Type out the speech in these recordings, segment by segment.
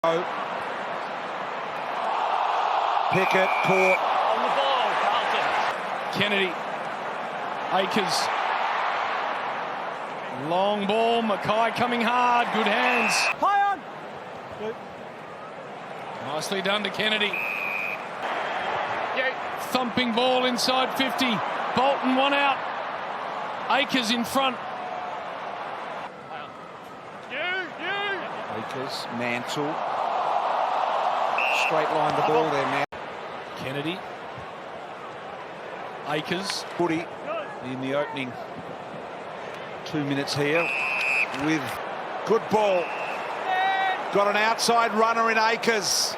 Pickett caught. On the ball, Carlton. Kennedy. Akers. Long ball. Mackay coming hard. Good hands. High on. Nicely done to Kennedy. Thumping ball inside 50. Bolton one out. Akers in front. Akers, Mansell. Straight line the ball there, man. Kennedy. Akers. Footy in the opening 2 minutes here with good ball. Got an outside runner in Akers.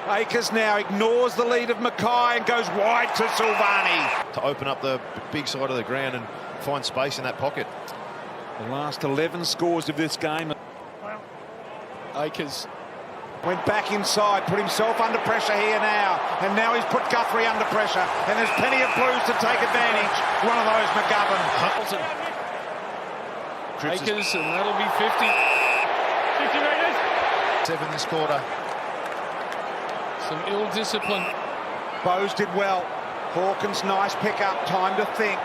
Akers now ignores the lead of Mackay and goes wide to Silvani. To open up the big side of the ground and find space in that pocket. The last 11 scores of this game. Akers. Went back inside, put himself under pressure here now. And now he's put Guthrie under pressure. And there's plenty of Blues to take advantage. One of those, McGovern. Carlton. Akers, and that'll be 50. 50 metres. 7 this quarter. Some ill discipline. Bowes did well. Hawkins, nice pickup. Time to think.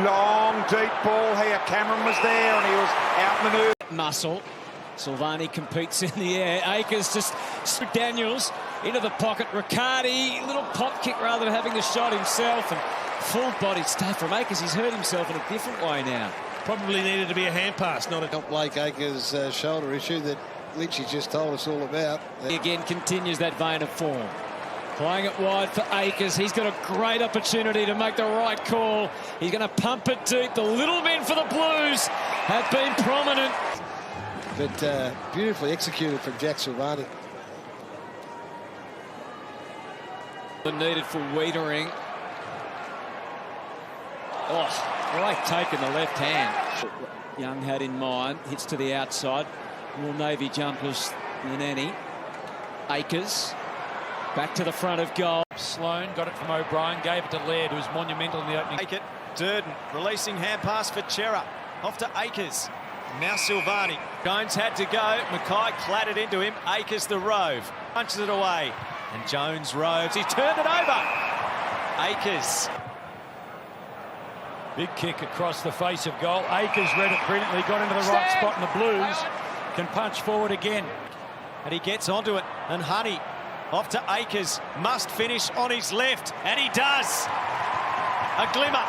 Long, deep ball here. Cameron was there and he was outmanoeuvred. Muscle. Silvani competes in the air. Akers just Daniels into the pocket. Riccardi, little pop kick rather than having the shot himself. And full body stuff from Akers. He's hurt himself in a different way now. Probably needed to be a hand pass, not a... Not Blake Akers' shoulder issue that Lynchy just told us all about. He again continues that vein of form. Playing it wide for Akers. He's got a great opportunity to make the right call. He's going to pump it deep. The little men for the Blues have been prominent. But beautifully executed from Jack Silvani. Needed for Wiedering. Oh, great take in the left hand. Young had in mind. Hits to the outside. More Navy jumpers than any. Akers. Back to the front of goal. Sloan got it from O'Brien, gave it to Laird, who was monumental in the opening. Take it. Durden releasing hand pass for Chera. Off to Akers. Now Silvani. Jones had to go. Mackay clattered into him. Akers the rove. Punches it away. And Jones roves. He's turned it over. Akers. Big kick across the face of goal. Akers read it brilliantly, got into the right spot, and the Blues can punch forward again. And he gets onto it. And Honey off to Akers. Must finish on his left. And he does. A glimmer.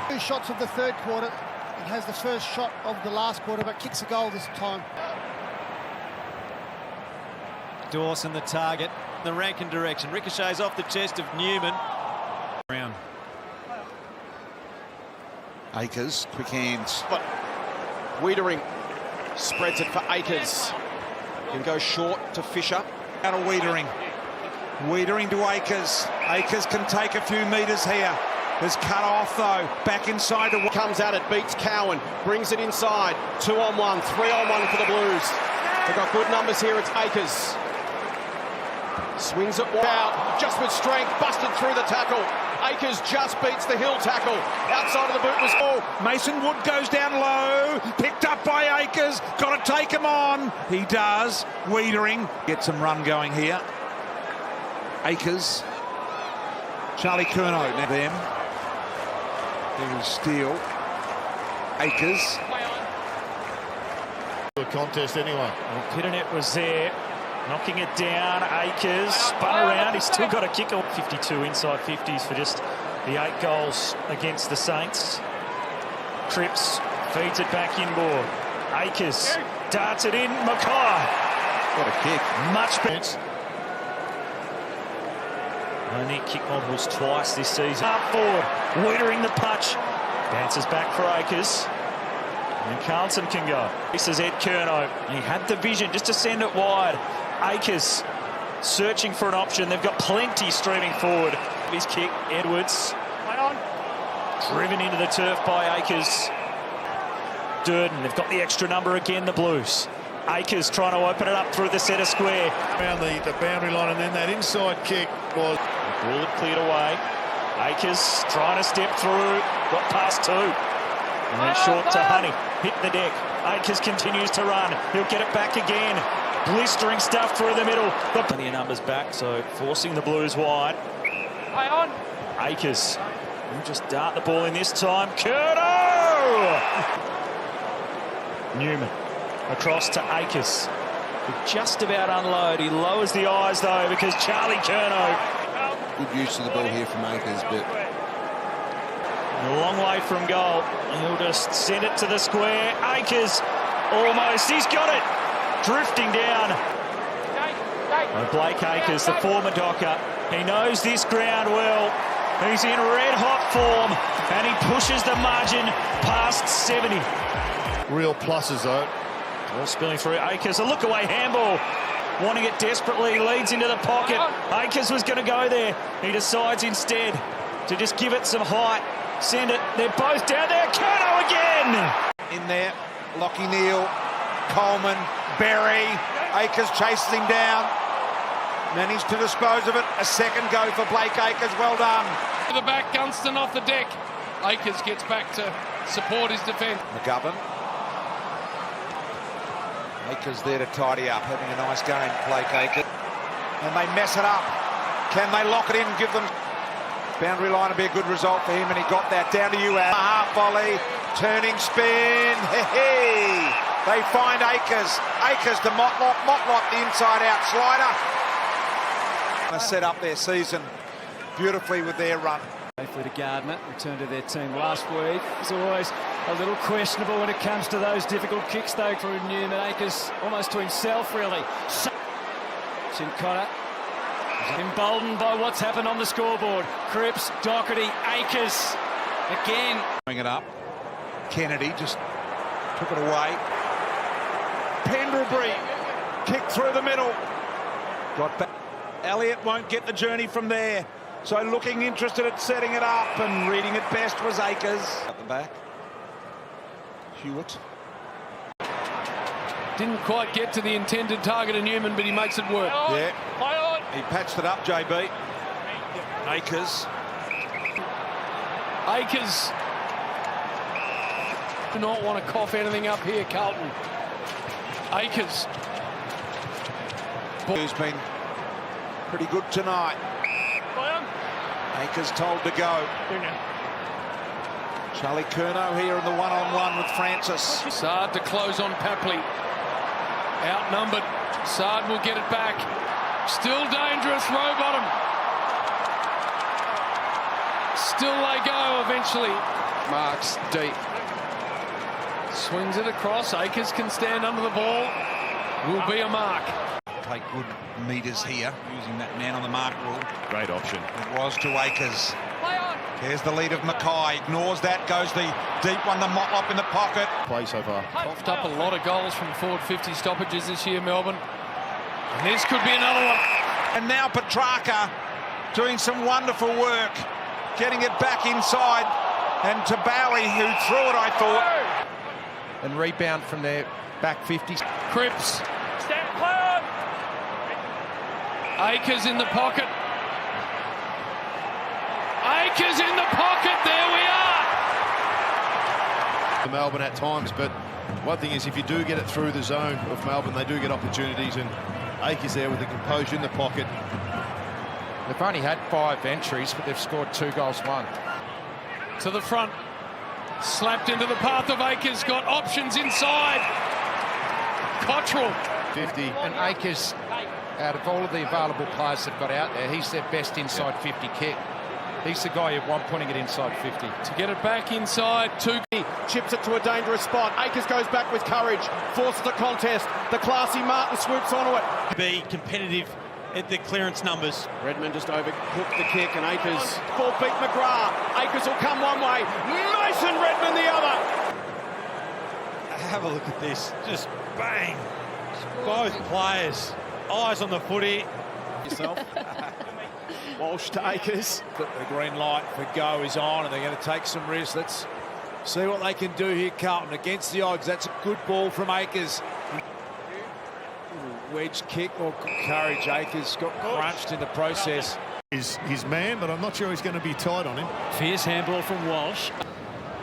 2 shots of the third quarter. It has the first shot of the last quarter, but kicks a goal this time. Dawson the target. The Rankin direction. Ricochets off the chest of Newman. Round. Akers, quick hands. But Wiedering spreads it for Akers. Can go short to Fisher. Out of Wiedering. Wiedering to Akers. Akers can take a few metres here. Is cut off though. Back inside the... Comes at it, beats Cowan. Brings it inside. 2-on-1, 3-on-1 for the Blues. They've got good numbers here. It's Akers. Swings it out. Just with strength. Busted through the tackle. Akers just beats the Hill tackle. Outside of the boot was... Oh, Mason Wood goes down low. Picked up by Akers. Got to take him on. He does. Wiedering gets some run going here. Akers. Charlie Curnow now them. There is Steele. Akers. A contest anyway. Well, Pitternet was there, knocking it down. Akers spun around. He's still got a kick on 52 inside 50s for just the 8 goals against the Saints. Cripps feeds it back inboard. Akers darts it in. Mackay. What a kick. Much better. Only kick models twice this season. Up forward, Wiedering the punch. Bounces back for Akers. And Carlton can go. This is Ed Curnow. He had the vision just to send it wide. Akers searching for an option. They've got plenty streaming forward. His kick, Edwards. Driven into the turf by Akers. Durden, they've got the extra number again, the Blues. Akers trying to open it up through the centre square. Around the boundary line, and then that inside kick was... Ball cleared away. Akers trying to step through. Got past 2. And then short to Honey. Hit the deck. Akers continues to run. He'll get it back again. Blistering stuff through the middle. Plenty of numbers back, so forcing the Blues wide. Play on. Akers will just dart the ball in this time. Curnow! Newman across to Akers. He'll just about unload. He lowers the eyes though because Charlie Curnow. Good use of the ball here from Akers, but A long way from goal. He'll just send it to the square. Akers almost. He's got it. Drifting down. Blake Akers, the former Docker. He knows this ground well. He's in red-hot form, and he pushes the margin past 70. Real pluses, though. Ball spilling through. Akers, a look-away handball. Wanting it desperately, leads into the pocket. Akers was going to go there. He decides instead to just give it some height. Send it. They're both down there. Curnow again. In there, Lockie Neal, Coleman, Berry. Akers chases him down. Managed to dispose of it. A second go for Blake Akers. Well done. To the back, Gunston off the deck. Akers gets back to support his defence. McGovern. Akers there to tidy up, having a nice game, Blake Akers. And they mess it up. Can they lock it in and give them... Boundary line will be a good result for him, and he got that. Down to you, Al. Half volley, turning spin. Hey, they find Akers. Akers to Motlop. Motlop, the inside-out slider. Set up their season beautifully with their run. Safely to Gardner, returned to their team last week. It's always a little questionable when it comes to those difficult kicks, though, for Newman. Akers almost to himself, really. Sincotta is emboldened by what's happened on the scoreboard. Cripps, Doherty, Akers again. Bring it up. Kennedy just took it away. Pendlebury kicked through the middle. Got back. Elliott won't get the journey from there. So looking interested at setting it up, and reading it best was Akers. At the back. Hewitt. Didn't quite get to the intended target of Newman, but he makes it work. Yeah. He patched it up, JB. Akers. Akers do not want to cough anything up here, Carlton. Akers. Who's been pretty good tonight. Akers told to go. Charlie Curnow here in the one-on-one with Francis. Sard to close on Papley. Outnumbered. Sard will get it back. Still dangerous, Rowbottom. Still they go eventually. Marks deep. Swings it across. Akers can stand under the ball. Will be a mark. Take good meters here, using that man on the mark rule. Great option. It was to Akers. There's the lead of Mackay. Ignores that, goes the deep one, the Motlop in the pocket. Play so far. Coughed up a lot of goals from forward 50 stoppages this year, Melbourne. And this could be another one. And now Petrarca doing some wonderful work, getting it back inside. And to Bowie, who threw it, I thought. And rebound from their back 50. Cripps. Akers in the pocket. Akers in the pocket. There we are. For Melbourne at times, but one thing is, if you do get it through the zone of Melbourne, they do get opportunities, and Akers there with the composure in the pocket. They've only had 5 entries, but they've scored 2 goals, 1. To the front. Slapped into the path of Akers. Got options inside. Cottrell. 50. And Akers, out of all of the available players they've got out there, he's their best inside 50 kick. He's the guy you want putting it inside 50. To get it back inside. Chips it to a dangerous spot. Akers goes back with courage. Forces a contest. The classy Martin swoops onto it. Be competitive at the clearance numbers. Redmond just overhooked the kick, and Akers ball beat McGrath. Akers will come one way. Mason Redmond the other. Have a look at this. Just bang. Both players. Eyes on the footy. Yourself. Walsh to Akers. The green light for go is on, and they're going to take some risks. Let's see what they can do here, Carlton, against the odds. That's a good ball from Akers. Wedge kick or courage. Akers got crunched in the process. His man, but I'm not sure he's going to be tight on him. Fierce handball from Walsh.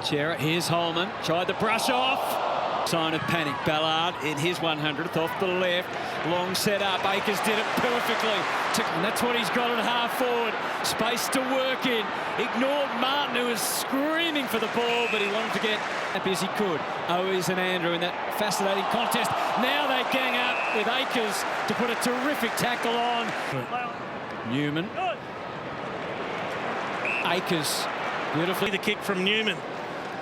Chera, here's Holman. Tried to brush off. Sign of panic. Ballard in his 100th off the left. Long set up. Akers did it perfectly. And that's what he's got at half forward. Space to work in. Ignored Martin, who was screaming for the ball, but he wanted to get happy as he could. Owies and Andrew in that fascinating contest. Now they gang up with Akers to put a terrific tackle on. Newman. Akers. Beautifully. The kick from Newman.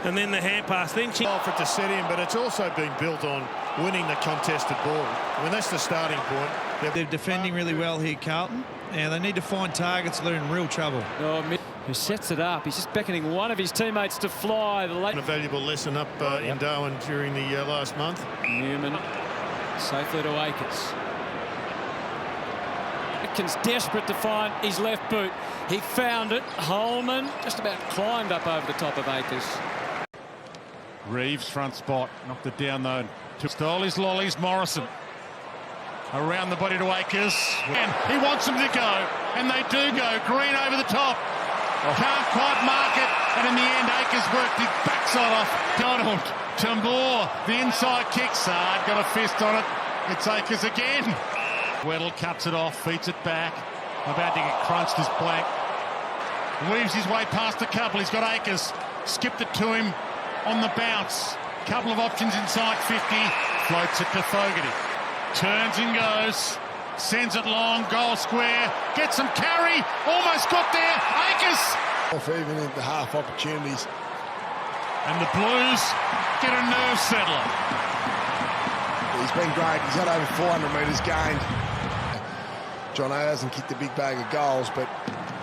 And then the hand pass. Then she for it to set in, but it's also been built on winning the contested ball. I mean, that's the starting point. They're defending really well here, Carlton. And they need to find targets. They're in real trouble. Who sets it up. He's just beckoning one of his teammates to fly. A valuable lesson up in Darwin during the last month. Newman safely to Akers. Atkins desperate to find his left boot. He found it. Holman just about climbed up over the top of Akers. Reeves front spot, knocked it down though. Stole his lollies, Morrison. Around the body to Akers. And he wants them to go, and they do go. Green over the top. Can't quite mark it, and in the end Akers worked his backside off. Donald to Moore, the inside kick's hard, got a fist on it. It's Akers again. Weddle cuts it off, feeds it back. About to get crunched as blank. Weaves his way past a couple. He's got Akers. Skipped it to him on the bounce. Couple of options inside 50. Floats it to Fogarty. Turns and goes. Sends it long. Goal square. Gets some carry. Almost got there. Akers. Off even in the half opportunities. And the Blues get a nerve settler. He's been great. He's had over 400 metres gained. John O hasn't kicked a big bag of goals, but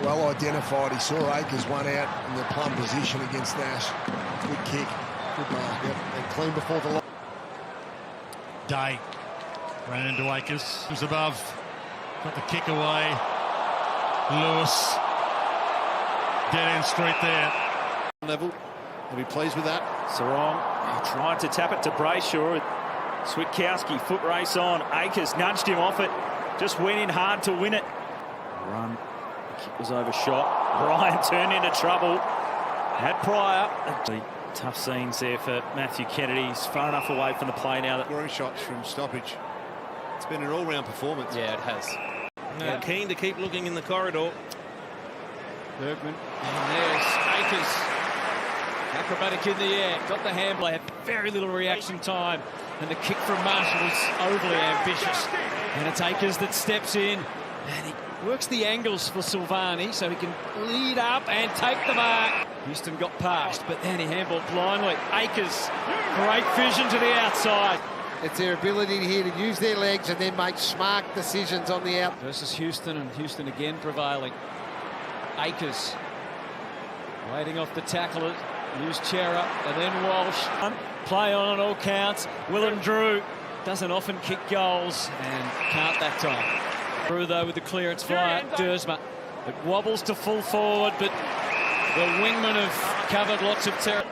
well identified. He saw Akers one out in the plumb position against Nash. Good kick. Good mark. Yep. And clean before the line. Day ran into Akers. He was above. Got the kick away. Lewis. Dead end street there. Level. I'll be pleased with that. Sarong tried to tap it to Brayshaw. Switkowski, foot race on. Akers nudged him off it. Just went in hard to win it. Run. The kick was overshot. Ryan turned into trouble. Had Pryor. Tough scenes there for Matthew Kennedy. He's far enough away from the play now that Scoring shots from stoppage. It's been an all-round performance. Yeah, it has. Keen to keep looking in the corridor. Bergman. And there's Akers. Acrobatic in the air. Got the handball. Had very little reaction time. And the kick from Marshall was overly ambitious. And it's Akers that steps in. And he works the angles for Silvani so he can lead up and take the mark. Houston got past, but then he handballed blindly. Akers, great vision to the outside. It's their ability here to use their legs and then make smart decisions on the out. Versus Houston, and Houston again prevailing. Akers waiting off the tackler. Use Chera and then Walsh. Play on all counts. Willem Drew doesn't often kick goals and can't that time. Drew though with the clearance fly at Dersma. It wobbles to full forward, but the wingmen have covered lots of territory.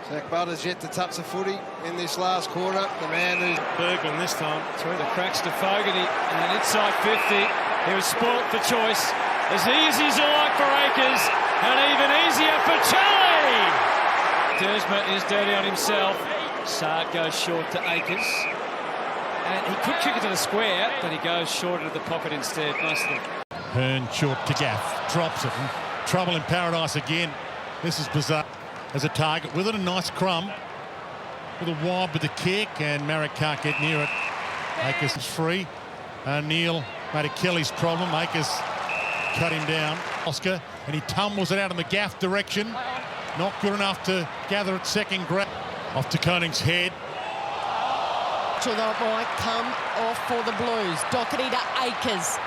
Zach Butler's yet to touch the footy in this last quarter. The man who's Bergman this time. Through the cracks to Fogarty and inside 50. He was spoilt for choice. As easy as you like for Akers, and even easier for Charlie. Dersma is dirty on himself. Sard goes short to Akers. And he could kick it to the square, but he goes short into the pocket instead. Nicely. Hearn short to Gaff. Drops it. And trouble in paradise again. This is bizarre. As a target with it, a nice crumb. With a wide with the kick, and Marek can't get near it. Akers is free. Neil made a Kelly's problem. Akers cut him down. Oscar, and he tumbles it out in the Gaff direction. Not good enough to gather at second grab. Off to Koning's head. To the right, come off for the Blues. Doherty to Akers.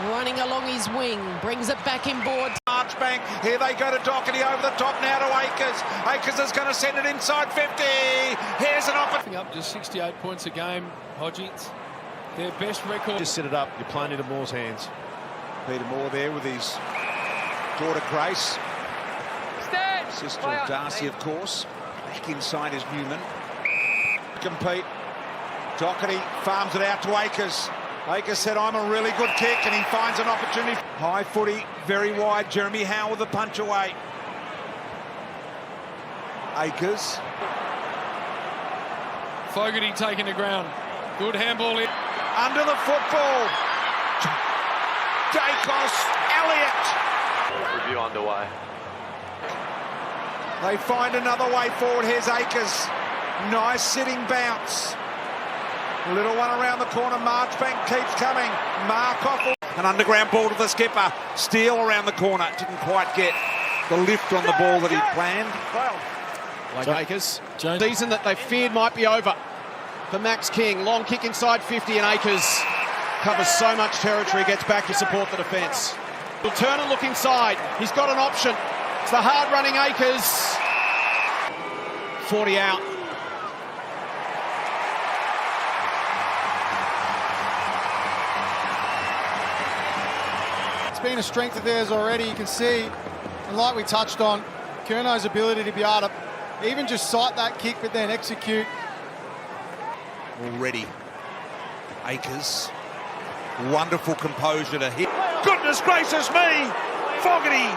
Running along his wing, brings it back inboard. Archbank, here they go to Doherty over the top now to Akers. Akers is going to send it inside 50. Here's an opportunity. Up to 68 points a game, Hodgie. Their best record. Just set it up. You're playing into Moore's hands. Peter Moore there with his daughter Grace. Sister of Darcy, of course. Back inside is Newman. Compete. Doherty farms it out to Akers. Akers said, I'm a really good kick, and he finds an opportunity. High footy, very wide. Jeremy Howe with a punch away. Akers. Fogarty taking the ground. Good handball in. Under the football. Dacos, Elliott. Review underway. They find another way forward. Here's Akers. Nice sitting bounce. A little one around the corner. Marchbank keeps coming. Markoff. An underground ball to the skipper. Steele around the corner. Didn't quite get the lift on the ball that he planned. Like Akers. Season that they feared might be over for Max King. Long kick inside 50 and Akers covers so much territory, gets back to support the defence. He'll turn and look inside. He's got an option. It's the hard-running Akers. 40 out. It's been a strength of theirs already, you can see. And like we touched on, Curnow's ability to be able to even just sight that kick but then execute. Already. Akers. Wonderful composure to hit. Goodness gracious me! Fogarty,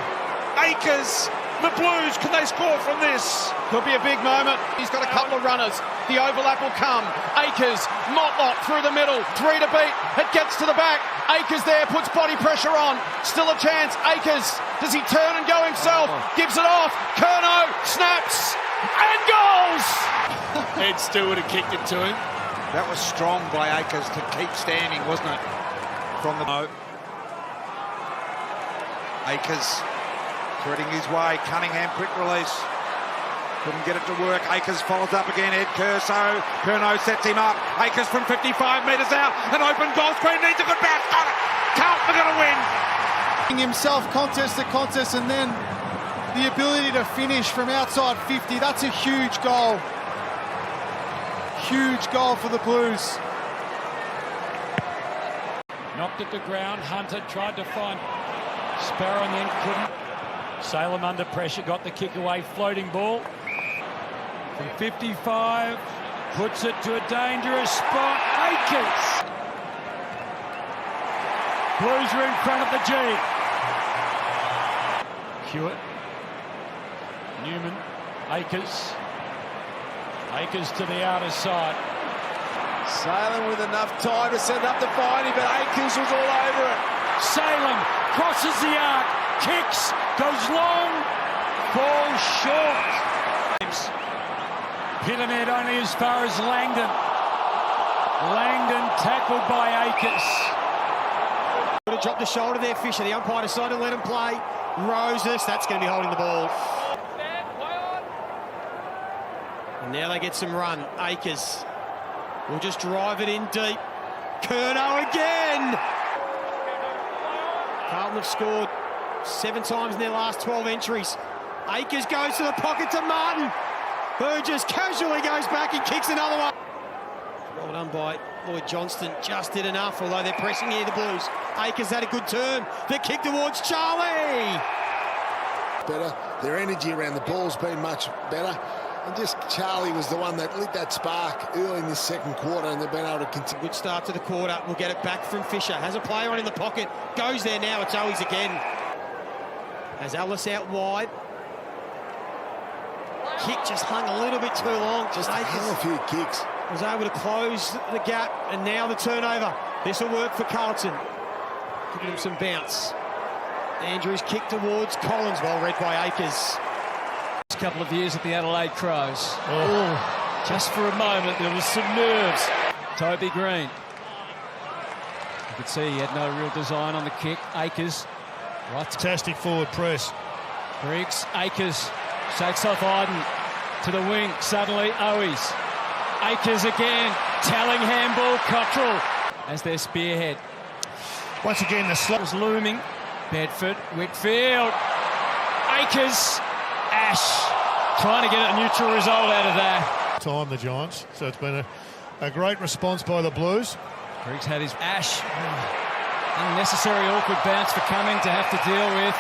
Akers, the Blues, can they score from this? Could be a big moment. He's got a couple of runners. The overlap will come. Akers, Motlop through the middle. 3 to beat. It gets to the back. Akers there, puts body pressure on. Still a chance. Akers, does he turn and go himself? Gives it off. Curnow snaps and goals! Ed Stewart had kicked it to him. That was strong by Akers to keep standing, wasn't it? From the Akers threading his way. Cunningham, quick release. Couldn't get it to work. Akers follows up again. Ed Curso. Curnow sets him up. Akers from 55 metres out. An open goal screen. Needs a good bounce. Got it. Carlton are going to win. Himself contest to contest, and then the ability to finish from outside 50. That's a huge goal. Huge goal for the Blues. Knocked at the ground. Hunter tried to find Sparrow and then couldn't. Salem under pressure, got the kick away, floating ball. From 55, puts it to a dangerous spot. Akers. Blues are in front of the G. Hewitt. Newman. Akers. Akers to the outer side. Salem with enough time to set up the fighting, but Akers was all over it. Salem crosses the arc, kicks, goes long, falls short. Pyramid only as far as Langdon. Langdon tackled by Akers. Would have dropped the shoulder there, Fisher. The umpire decided to let him play. Roses, that's going to be holding the ball. And now they get some run. Akers will just drive it in deep. Curnow again! Carlton have scored 7 times in their last 12 entries. Akers goes to the pocket to Martin, who just casually goes back and kicks another one. Well done by Lloyd Johnston. Just did enough, although they're pressing here, the Blues. Akers had a good turn. The kick towards Charlie. Better. Their energy around the ball's been much better. And just Charlie was the one that lit that spark early in this second quarter, and they've been able to continue. Good start to the quarter. We'll get it back from Fisher. Has a player on in the pocket. Goes there now. It's Owies again. Has Ellis out wide. Kick just hung a little bit too long. Just a few kicks. Was able to close the gap, and now the turnover. This will work for Carlton. Giving him some bounce. Andrews kick towards Collins. Well read by Akers. Couple of years at the Adelaide Crows. Oh, just for a moment there was some nerves. Toby Green. You could see he had no real design on the kick. Akers. Right. Fantastic forward press. Briggs. Akers shakes off Iden to the wing. Suddenly Owies. Akers again. Telling handball. Cottrell as their spearhead. Once again the slot was looming. Bedford. Whitfield. Akers. Ash trying to get a neutral result out of that. Time the Giants, so it's been a great response by the Blues. Briggs had his Ash. Unnecessary awkward bounce for Cumming to have to deal with.